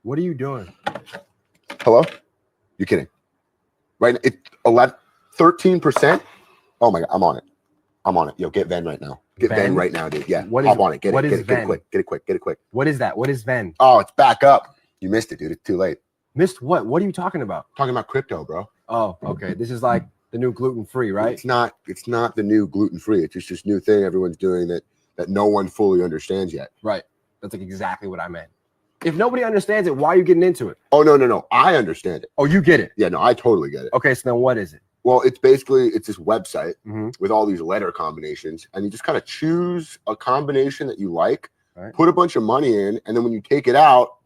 What are you doing? Hello? You're kidding. Right? It's 13%. Oh my God, I'm on it. I'm on it. Yo, get Ven right now. Get Ven right now, dude. Yeah, hop on it. Get it quick. Get it quick. What is that? What is Ven? Oh, it's back up. You missed it, dude. It's too late. Missed what? What are you talking about? Talking about crypto, bro. Oh, okay. This is like the new gluten-free, right? It's not the new gluten-free. It's just this new thing everyone's doing that no one fully understands yet. Right. That's like exactly what I meant. If nobody understands it, why are you getting into it? Oh, no. I understand it. Oh, you get it? Yeah, no, I totally get it. Okay, so then what is it? Well, it's this website with all these letter combinations, and you just kind of choose a combination that you like, put a bunch of money in, and then when you take it out,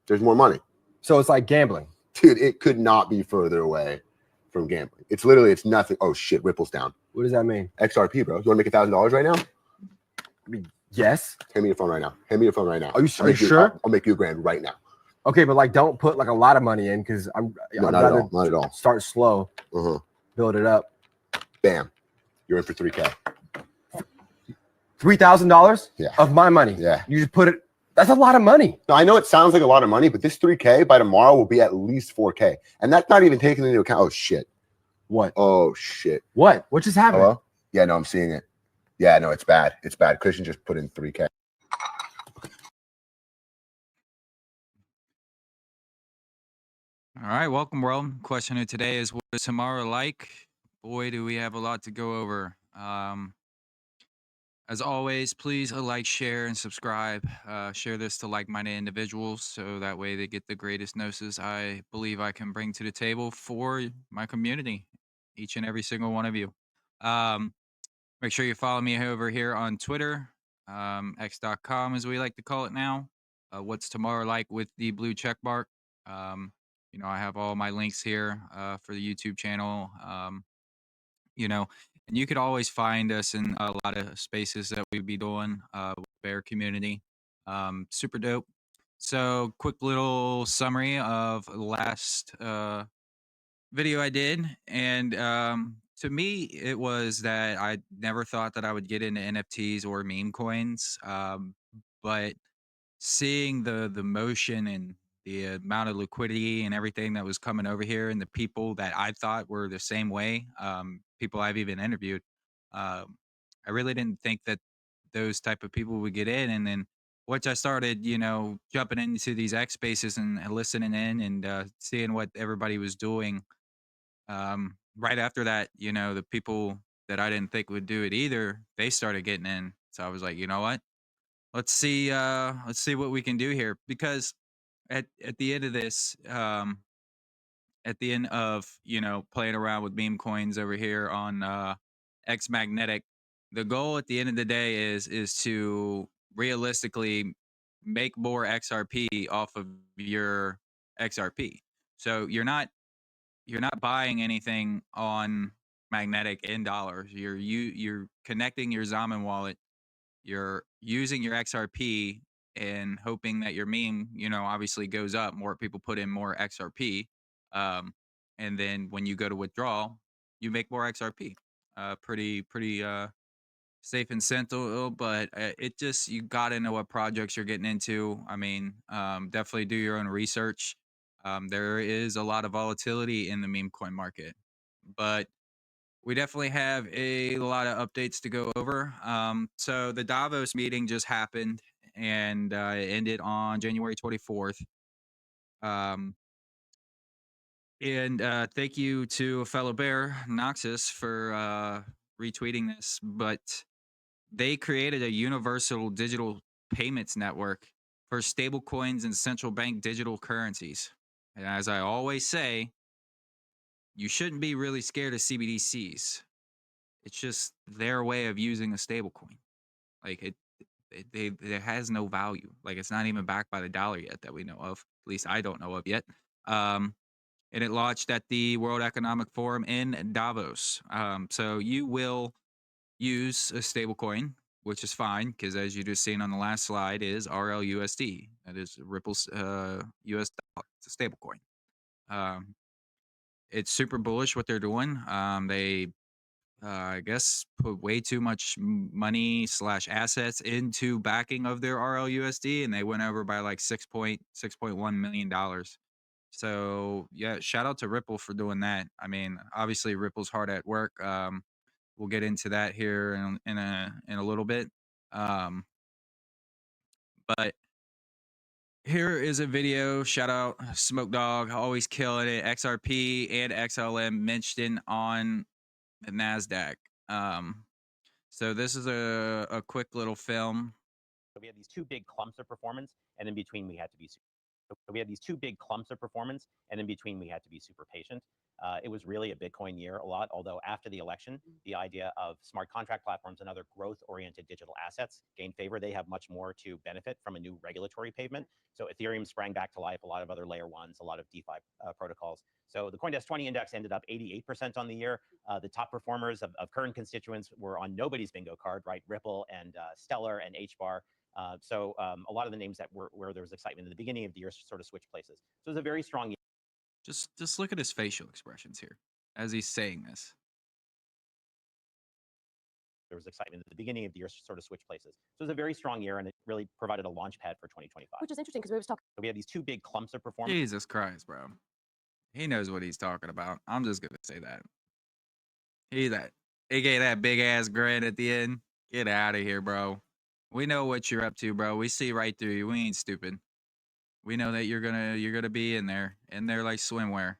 there's more money. So it's like gambling. Dude, it could not be further away from gambling. It's nothing. Oh, shit, Ripple's down. What does that mean? XRP, bro. You want to make $1,000 right now? I mean, yes. Hand me your phone right now. Are you sure? I'll make you $1,000 right now. Okay, but like don't put like a lot of money in because not at all. Start slow. Build it up. Bam. You're in for $3K. $3,000? Yeah. Of my money. Yeah. You just put it. That's a lot of money. No, I know it sounds like a lot of money, but this 3K by tomorrow will be at least 4K. And that's not even taking into account. Oh, shit. What? Oh, shit. What? What just happened? Hello? Yeah, no, I'm seeing it. Yeah, no, it's bad. It's bad. Christian just put in 3K. All right, welcome, world. Question of today is, what is tomorrow like? Boy, do we have a lot to go over. As always, please like, share, and subscribe. Share this to like-minded individuals so that way they get the greatest gnosis I believe I can bring to the table for my community, each and every single one of you. Make sure you follow me over here on Twitter, x.com as we like to call it now. What's tomorrow like with the blue check mark? I have all my links here for the YouTube channel. And you could always find us in a lot of spaces that we'd be doing with Bear community. Super dope. So, quick little summary of the last video I did, and to me, it was that I never thought that I would get into NFTs or meme coins, but seeing the motion and the amount of liquidity and everything that was coming over here, and the people that I thought were the same way, people I've even interviewed, I really didn't think that those type of people would get in. And then once I started, jumping into these X spaces and listening in and seeing what everybody was doing, right after that, the people that I didn't think would do it either, they started getting in. So I was like, you know what? Let's see what we can do here. Because at the end of this, at the end of playing around with meme coins over here on X Magnetic, the goal at the end of the day is to realistically make more XRP off of your XRP. So you're not buying anything on Magnetic in dollars. You're connecting your Zaman wallet. You're using your XRP and hoping that your meme, obviously goes up. More people put in more XRP, and then when you go to withdraw, you make more XRP. Pretty safe and simple, but it just, you got to know what projects you're getting into. I mean, definitely do your own research. There is a lot of volatility in the meme coin market, but we definitely have a lot of updates to go over. So the Davos meeting just happened, and it ended on January 24th. And thank you to a fellow bear, Noxus, for retweeting this. But they created a universal digital payments network for stablecoins and central bank digital currencies. And as I always say, you shouldn't be really scared of CBDCs. It's just their way of using a stablecoin. Like it has no value. Like, it's not even backed by the dollar yet that we know of. At least I don't know of yet. And it launched at the World Economic Forum in Davos. So you will use a stablecoin, which is fine, because as you just seen on the last slide is RLUSD. That is Ripple's US dollar. It's a stablecoin. It's super bullish what they're doing. They I guess put way too much money / assets into backing of their RLUSD, and they went over by like $6.1 million. So yeah, shout out to Ripple for doing that. I mean, obviously Ripple's hard at work. We'll get into that here in a little bit. But here is a video. Shout out Smoke Dog, always killing it. XRP and XLM mentioned on the Nasdaq. So this is a quick little film. So we had these two big clumps of performance, and in between we had to be super patient. It was really a Bitcoin year a lot, although after the election, the idea of smart contract platforms and other growth-oriented digital assets gained favor. They have much more to benefit from a new regulatory pavement. So Ethereum sprang back to life, a lot of other layer ones, a lot of DeFi protocols. So the CoinDesk 20 index ended up 88% on the year. The top performers of current constituents were on nobody's bingo card, right? Ripple and Stellar and HBAR. So a lot of the names that were where there was excitement in the beginning of the year sort of switched places. So it was a very strong year. Just look at his facial expressions here as he's saying this. There was excitement at the beginning of the year sort of switched places. So it was a very strong year, and it really provided a launch pad for 2025. Which is interesting because we was talking. So we had these two big clumps of performance. Jesus Christ, bro. He knows what he's talking about. I'm just gonna say that. He gave that big ass grin at the end. Get out of here, bro. We know what you're up to, bro. We see right through you. We ain't stupid. We know that you're gonna be in there like swimwear.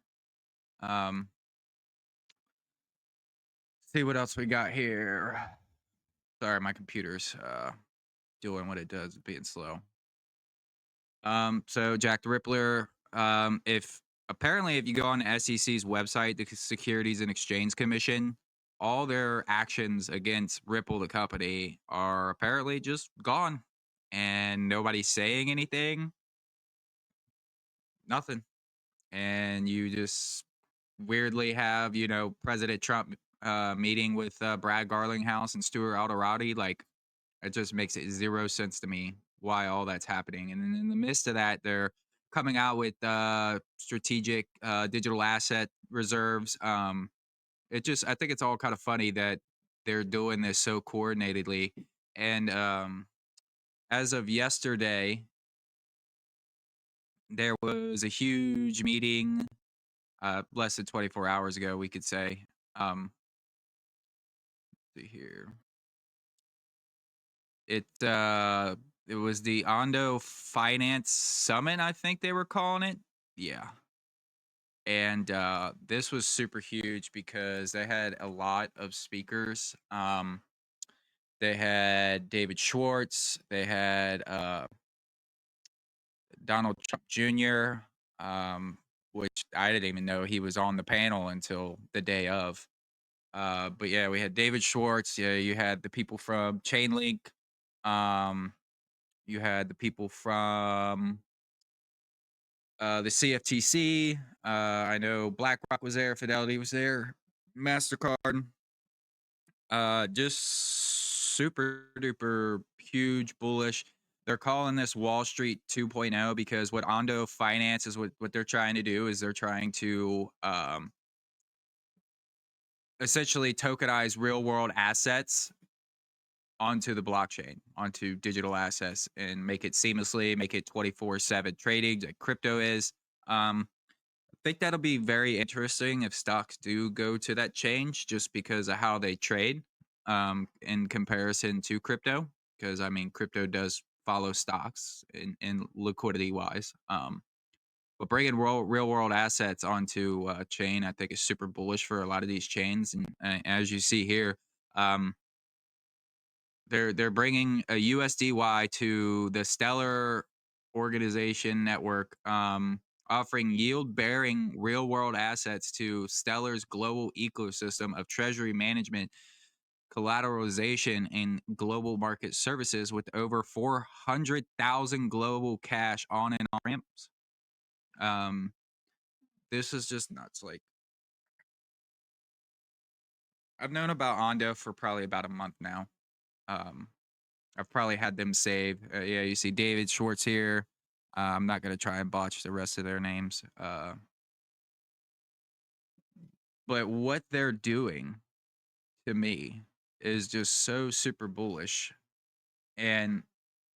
See what else we got here. Sorry, my computer's doing what it does, being slow. So Jack the Rippler. If you go on the SEC's website, the Securities and Exchange Commission, all their actions against Ripple, the company, are apparently just gone, and nobody's saying anything. Nothing. And you just weirdly have, President Trump meeting with Brad Garlinghouse and Stuart Alderati. Like, it just makes it zero sense to me why all that's happening. And in the midst of that, they're coming out with strategic digital asset reserves. I think it's all kind of funny that they're doing this so coordinatedly. And as of yesterday, there was a huge meeting less than 24 hours ago, we could say. Let's see here. It was the ONDO Finance Summit, I think they were calling it. Yeah. And this was super huge because they had a lot of speakers. They had David Schwartz. They had Donald Trump Jr., which I didn't even know he was on the panel until the day of. But yeah, we had David Schwartz. Yeah, you had the people from Chainlink. You had the people from the CFTC. I know BlackRock was there, Fidelity was there, MasterCard. Just super duper huge bullish. They're calling this Wall Street 2.0 because what ONDO Finance is what they're trying to do is they're trying to essentially tokenize real world assets onto the blockchain, onto digital assets, and make it seamlessly, make it 24/7 trading like crypto is. I think that'll be very interesting if stocks do go to that change, just because of how they trade in comparison to crypto. Because I mean, crypto does follow stocks in liquidity wise. But bringing real world assets onto chain, I think, is super bullish for a lot of these chains. And as you see here, they're bringing a USDY to the Stellar organization network, offering yield-bearing real-world assets to Stellar's global ecosystem of treasury management, collateralization, and global market services, with over 400,000 global cash on and off ramps. This is just nuts. Like, I've known about ONDO for probably about a month now. I've probably had them save. Yeah, you see David Schwartz here. I'm not going to try and botch the rest of their names. But what they're doing to me is just so super bullish, and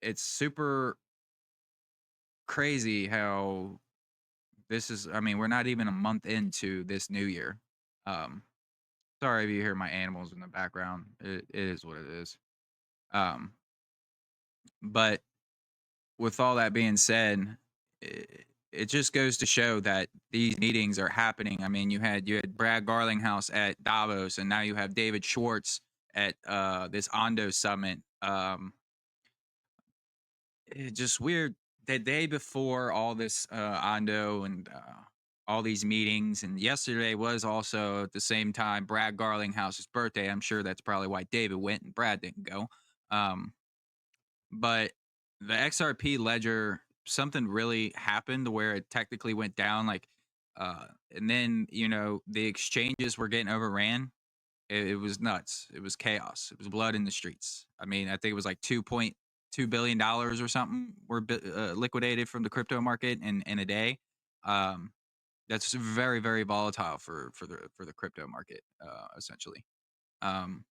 it's super crazy how this is. I mean, we're not even a month into this new year. Um, sorry if you hear my animals in the background. It is what it is. Um, but with all that being said, it just goes to show that these meetings are happening. I mean, you had Brad Garlinghouse at Davos, and now you have David Schwartz at this ONDO summit. It's just weird. The day before all this ONDO and all these meetings, and yesterday was also at the same time Brad Garlinghouse's birthday. I'm sure that's probably why David went and Brad didn't go. But the XRP ledger, something really happened where it technically went down. And then the exchanges were getting overran. It was nuts. It was chaos. It was blood in the streets. I mean, I think it was like $2.2 billion or something were liquidated from the crypto market in a day. That's very, very volatile for the crypto market, essentially. And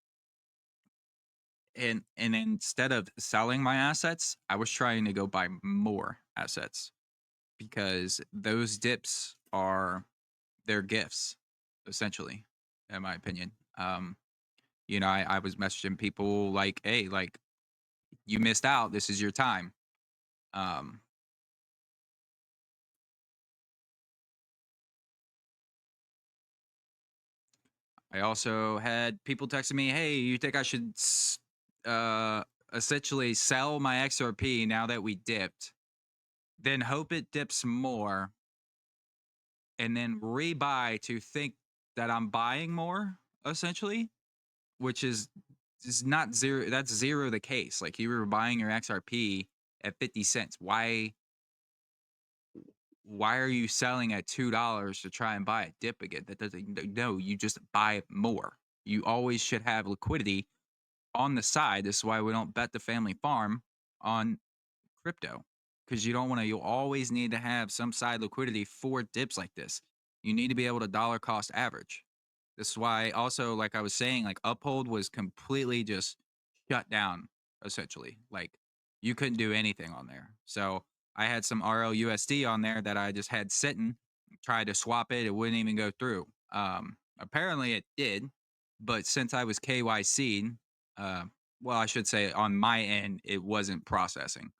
instead of selling my assets, I was trying to go buy more assets because those dips are their gifts, essentially, in my opinion. I was messaging people like, hey, like, you missed out. This is your time. I also had people texting me, hey, you think I should essentially sell my XRP now that we dipped, then hope it dips more, and then rebuy to think that I'm buying more, essentially, which is not zero. That's zero the case. Like, you were buying your XRP at 50 cents. Why are you selling at $2 to try and buy a dip again? That doesn't, no, you just buy more. You always should have liquidity on the side. This is why we don't bet the family farm on crypto, because you always need to have some side liquidity for dips like this. You need to be able to dollar cost average. This is why also, like I was saying, like Uphold was completely just shut down, essentially. Like, you couldn't do anything on there. So I had some RLUSD on there that I just had sitting, tried to swap it. It wouldn't even go through. Apparently it did, but since I was KYC'd, well, I should say on my end, it wasn't processing.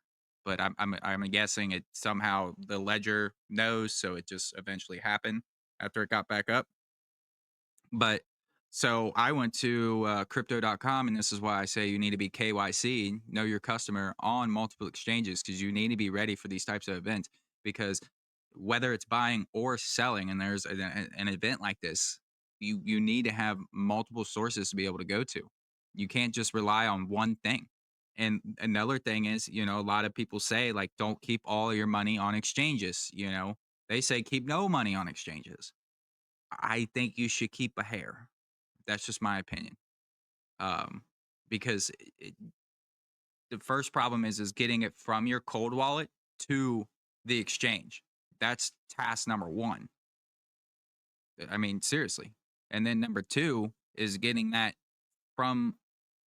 But I'm guessing it somehow the ledger knows, so it just eventually happened after it got back up. But so I went to crypto.com, and this is why I say you need to be KYC, know your customer, on multiple exchanges, because you need to be ready for these types of events. Because whether it's buying or selling, and there's an event like this, you need to have multiple sources to be able to go to. You can't just rely on one thing. And another thing is, a lot of people say, like, don't keep all your money on exchanges. They say keep no money on exchanges. I think you should keep a hair. That's just my opinion. Because the first problem is getting it from your cold wallet to the exchange. That's task number one. I mean, seriously. And then number two is getting that from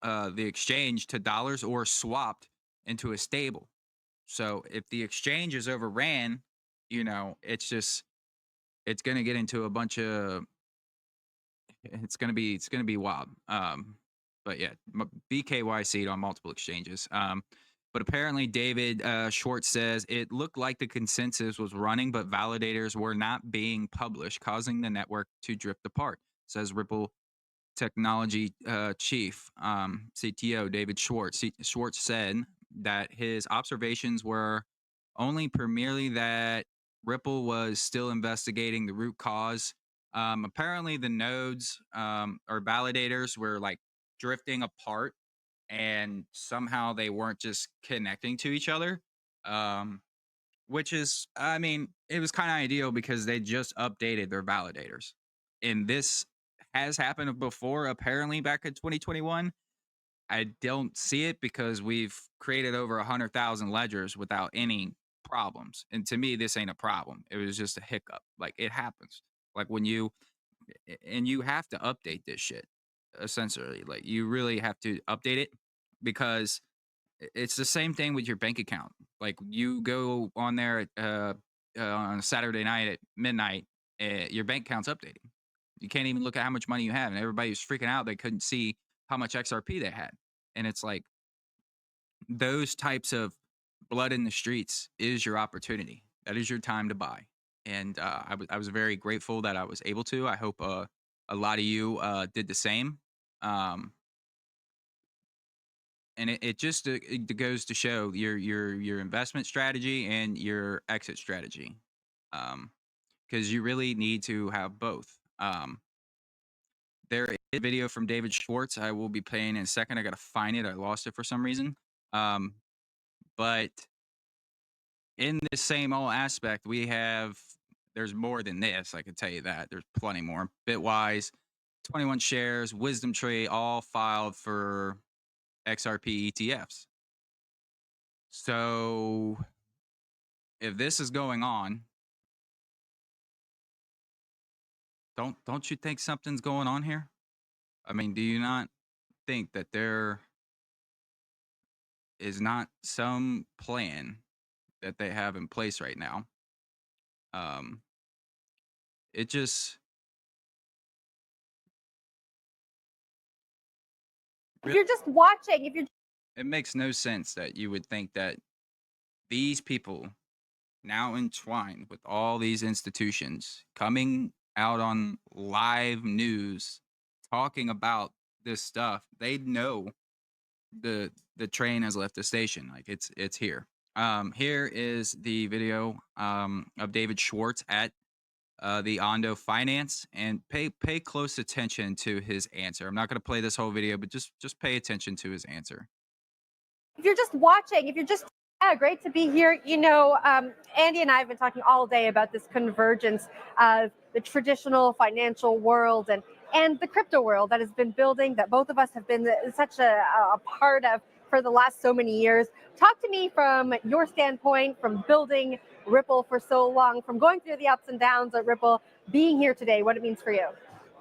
the exchange to dollars or swapped into a stable. So if the exchange is overran, it's going to get into a bunch of, it's gonna be wild. But yeah, BKYC on multiple exchanges. But apparently David Schwartz says it looked like the consensus was running, but validators were not being published, causing the network to drift apart. Says Ripple Technology Chief CTO David Schwartz. Schwartz said that his observations were only primarily that Ripple was still investigating the root cause. Apparently, the nodes or validators were like drifting apart, and somehow they weren't just connecting to each other. Which is, I mean, it was kind of ideal because they just updated their validators. And this has happened before, apparently, back in 2021. I don't see it because we've created over 100,000 ledgers without any problems. And to me, this ain't a problem. It was just a hiccup. Like, it happens. Like, and you have to update this shit. essentially. Like you really have to update it because it's the same thing with your bank account. Like you go on there on a Saturday night at midnight, your bank account's updating. You can't even look at how much money you have, and everybody was freaking out. They couldn't see how much XRP they had, and it's like those types of blood in the streets is your opportunity. That is your time to buy. And I was very grateful that I was able to. I hope a lot of you did the same. Um, and it just it goes to show your investment strategy and your exit strategy, because you really need to have both. There is a video from David Schwartz I will be playing in a second. I gotta find it. I lost it for some reason. But in this same old aspect, there's more than this. I can tell you that there's plenty more. Bitwise, 21 shares, Wisdom Tree, all filed for XRP ETFs. So if this is going on, don't you think something's going on here? I mean, do you not think that there is not some plan that they have in place right now? It just If you're just watching, if you're it makes no sense that you would think that these people now entwined with all these institutions coming out on live news talking about this stuff, they know the train has left the station. Like it's here. Here is the video of David Schwartz at the ONDO Finance, and pay close attention to his answer. I'm not going to play this whole video, but just pay attention to his answer. if you're just watching, if you're just great to be here. You know, Andy and I have been talking all day about this convergence of the traditional financial world and the crypto world that has been building, that both of us have been such a part of for the last so many years. Talk to me from your standpoint, from building Ripple for so long, from going through the ups and downs at Ripple, being here today, what it means for you.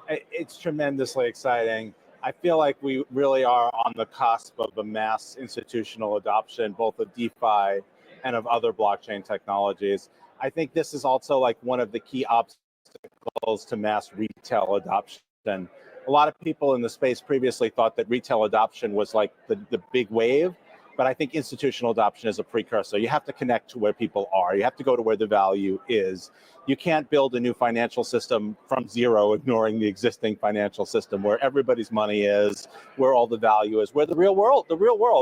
It's tremendously exciting. I feel like we really are on the cusp of a mass institutional adoption, both of DeFi and of other blockchain technologies. I think this is also like one of the key obstacles to mass retail adoption. A lot of people in the space previously thought that retail adoption was like the big wave, but I think institutional adoption is a precursor. You have to connect to where people are. You have to go to where the value is. You can't build a new financial system from zero, ignoring the existing financial system where everybody's money is, where all the value is, where the real world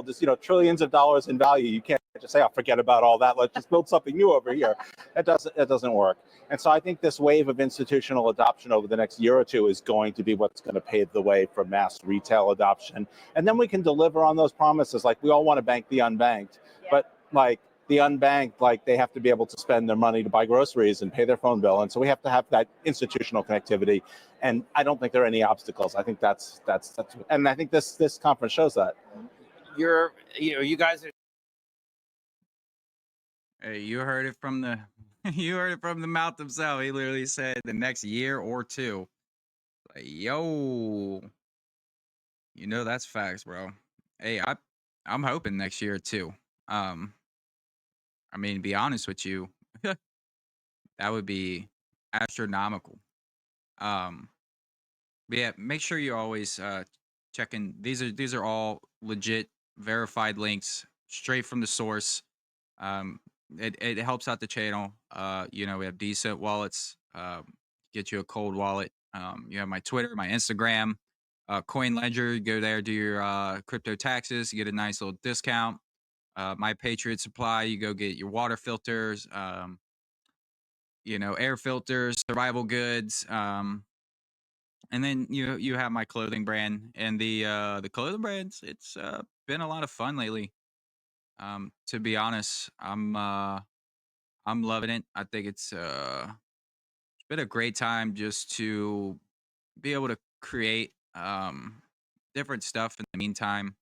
is, trillions of dollars in value. You can't just say, oh, forget about all that. Let's just build something new over here. That doesn't work. And so I think this wave of institutional adoption over the next year or two is going to be what's going to pave the way for mass retail adoption. And then we can deliver on those promises. Like, we all want to bank the unbanked, but like the unbanked, like, they have to be able to spend their money to buy groceries and pay their phone bill. And so we have to have that institutional connectivity. And I don't think there are any obstacles. I think that's and I think this conference shows that. You guys are. Hey, you heard it from the you heard it from the mouth himself. He literally said the next year or two. Like, yo, that's facts, bro. Hey, I'm hoping next year too. I mean, to be honest with you, that would be astronomical. But yeah, make sure you always check in. These are all legit, verified links, straight from the source. It helps out the channel. We have decent wallets. Get you a cold wallet. You have my Twitter, my Instagram, Coinledger. Go there, do your crypto taxes. You get a nice little discount. My Patriot Supply. You go get your water filters. Air filters, survival goods. And then you have my clothing brand, and the clothing brands. It's been a lot of fun lately. To be honest, I'm loving it. I think it's been a great time just to be able to create different stuff in the meantime.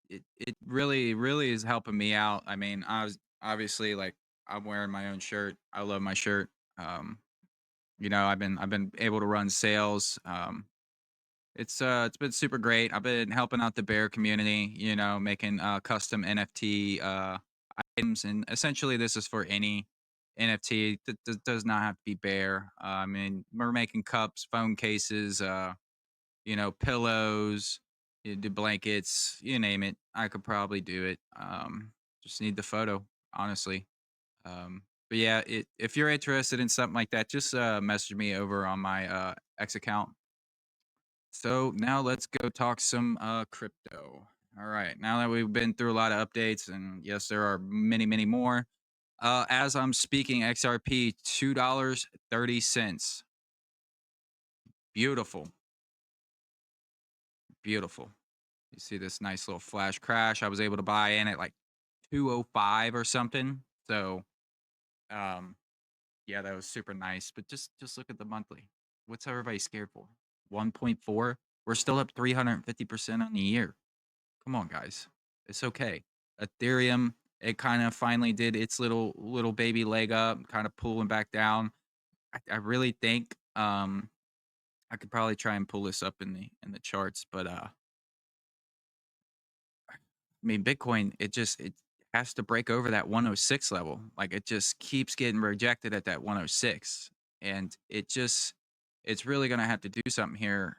It really is helping me out. I mean, I was obviously, like, I'm wearing my own shirt. I love my shirt. I've been able to run sales. It's been super great. I've been helping out the bear community, you know, making custom NFT items, and essentially this is for any NFT that does not have to be bear. I mean, we're making cups, phone cases, you know, pillows, the blankets, you name it. I could probably do it. Just need the photo, honestly. But yeah, if you're interested in something like that, just message me over on my X account. So now let's go talk some crypto. All right. Now that we've been through a lot of updates, and yes, there are many, many more. As I'm speaking, XRP $2.30. Beautiful, beautiful. You see this nice little flash crash. I was able to buy in at like 205 or something. So, um, yeah, that was super nice. But just look at the monthly. What's everybody scared for? 1.4. We're still up 350% on the year. Come on, guys. It's okay. Ethereum, it kind of finally did its little baby leg up, kind of pulling back down. I really think I could probably try and pull this up in the charts, but I mean, Bitcoin, it has to break over that 106 level. Like it just keeps getting rejected at that 106, and it's really gonna have to do something here.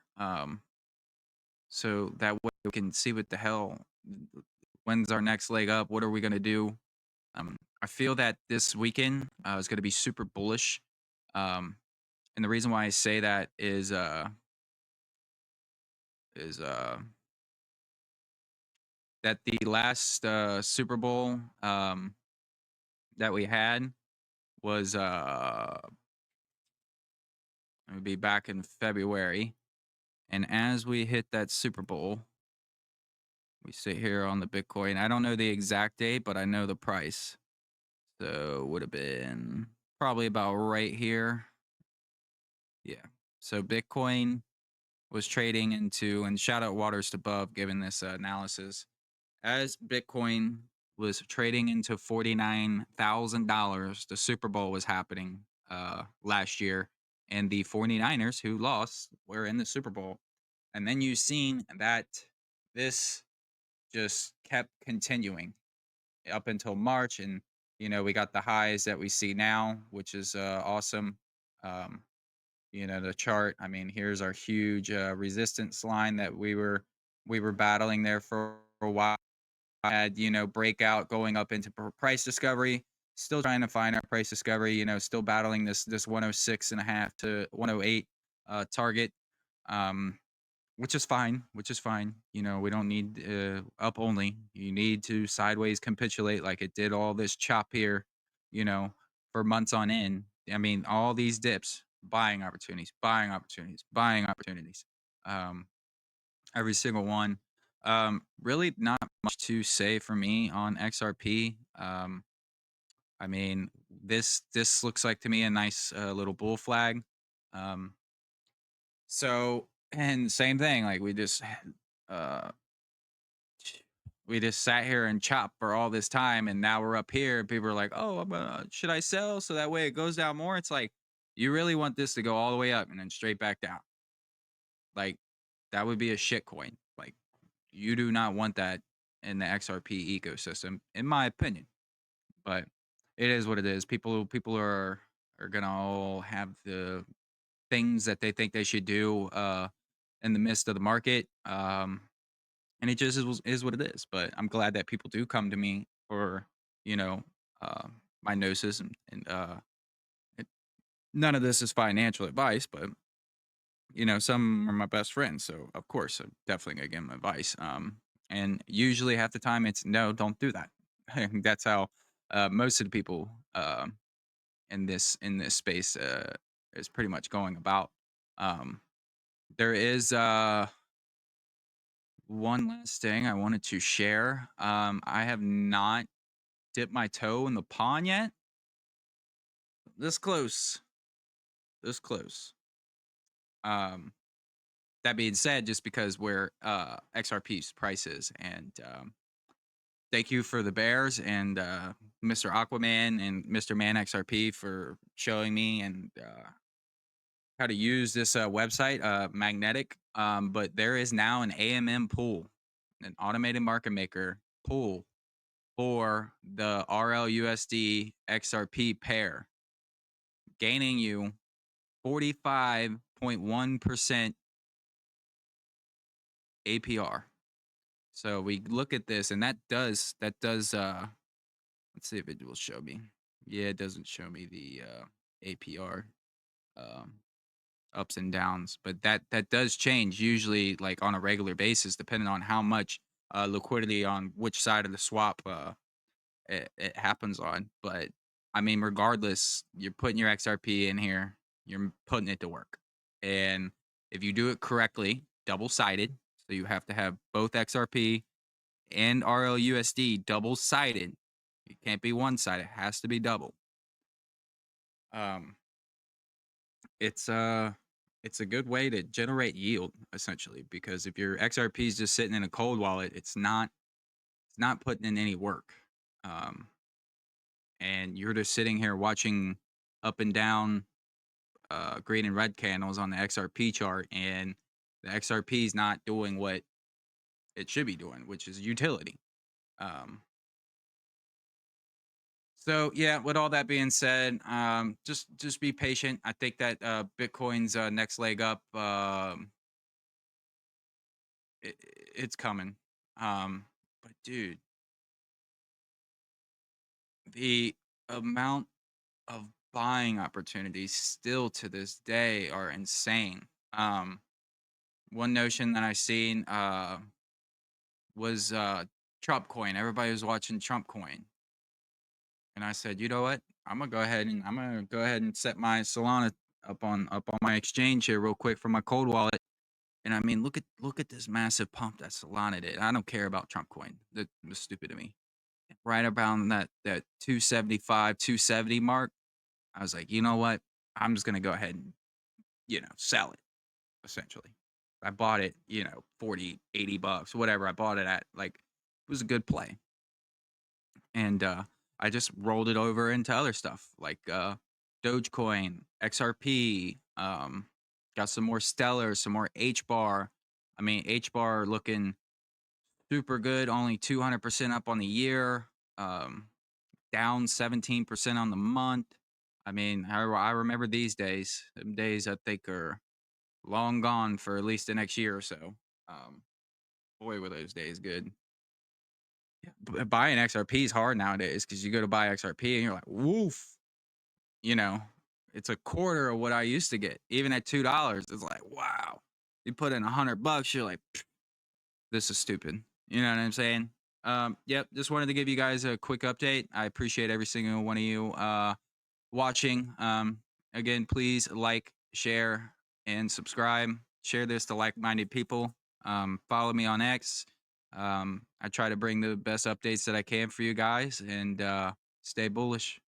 So that way we can see what the hell. When's our next leg up? What are we gonna do? I feel that this weekend is gonna be super bullish. And the reason why I say that is that the last Super Bowl that we had was it would be back in February. And as we hit that Super Bowl, we sit here on the Bitcoin. I don't know the exact date, but I know the price. So it would have been probably about right here. Yeah. So Bitcoin was trading into, and shout out Waters to Above giving this analysis, as Bitcoin was trading into $49,000. The Super Bowl was happening last year, and the 49ers, who lost, were in the Super Bowl. And then you've seen that this just kept continuing up until March, and you know we got the highs that we see now, which is awesome. Um, you know the chart. I mean, here's our huge resistance line that we were battling there for a while. Had breakout going up into price discovery. Still trying to find our price discovery. Still battling this 106.5 to 108 target. Which is fine. Which is fine. We don't need up only. You need to sideways capitulate like it did all this chop here. You know, for months on end. I mean, all these dips, buying opportunities, buying opportunities, buying opportunities. Every single one. Really not much to say for me on XRP. I mean, this looks like to me a nice little bull flag. Um, so and same thing, like uh we just sat here and chopped for all this time, and now we're up here. And people are like, "Oh, should I sell so that way it goes down more?" It's like you really want this to go all the way up and then straight back down. Like that would be a shit coin. Like you do not want that in the XRP ecosystem, in my opinion. But it is what it is. People are gonna all have the things that they think they should do in the midst of the market. And it just is what it is. But I'm glad that people do come to me for you know uh, my gnosis, and it, none of this is financial advice, but some are my best friends, so of course I'm definitely gonna give them advice. And usually half the time it's no, don't do that. That's how most of the people in this space is pretty much going about. Um, there is one last thing I wanted to share. I have not dipped my toe in the pond yet. This close, this close. Um, that being said, just because where XRP's price is, and thank you for the Bears and Mr. Aquaman and Mr. Man XRP for showing me and how to use this website, Magnetic. But there is now an AMM pool, an automated market maker pool for the RLUSD XRP pair, gaining you 45.1% APR. So we look at this, and that does let's see if it will show me. Yeah, it doesn't show me the APR ups and downs, but that does change usually, like on a regular basis, depending on how much liquidity on which side of the swap it happens on. But I mean, regardless, you're putting your XRP in here, you're putting it to work, and if you do it correctly, double sided, so you have to have both XRP and RLUSD double sided. It can't be one sided; it has to be double. It's a good way to generate yield, essentially, because if your XRP is just sitting in a cold wallet, it's not putting in any work. And you're just sitting here watching up and down green and red candles on the XRP chart, and the XRP is not doing what it should be doing, which is utility. So yeah, with all that being said, just be patient. I think that Bitcoin's next leg up, it's coming. But dude, the amount of buying opportunities still to this day are insane. One notion that I seen was Trump coin. Everybody was watching Trump coin, and I said, you know what? I'm gonna go ahead and set my Solana up on my exchange here real quick for my cold wallet. And I mean, look at this massive pump that Solana did. I don't care about Trump coin. That was stupid to me. Right around that 275, 270 mark, I was like, you know what? I'm just gonna go ahead and sell it. Essentially, I bought it, 40, 80 bucks, whatever I bought it at. Like, it was a good play, and I just rolled it over into other stuff like Dogecoin, XRP. Got some more Stellar, some more H bar. I mean, H bar looking super good, only 200% up on the year, down 17% on the month. I mean, I remember these days. Them days I think are long gone for at least the next year or so. Boy, were those days good. Yeah, buying XRP is hard nowadays because you go to buy XRP and you're like, woof, it's a quarter of what I used to get. Even at $2, it's like, wow. You put in $100, you're like, this is stupid. You know what I'm saying? Yep. Just wanted to give you guys a quick update. I appreciate every single one of you watching. Again, please like, share, and subscribe. Share this to like-minded people. Follow me on X. I try to bring the best updates that I can for you guys, and stay bullish.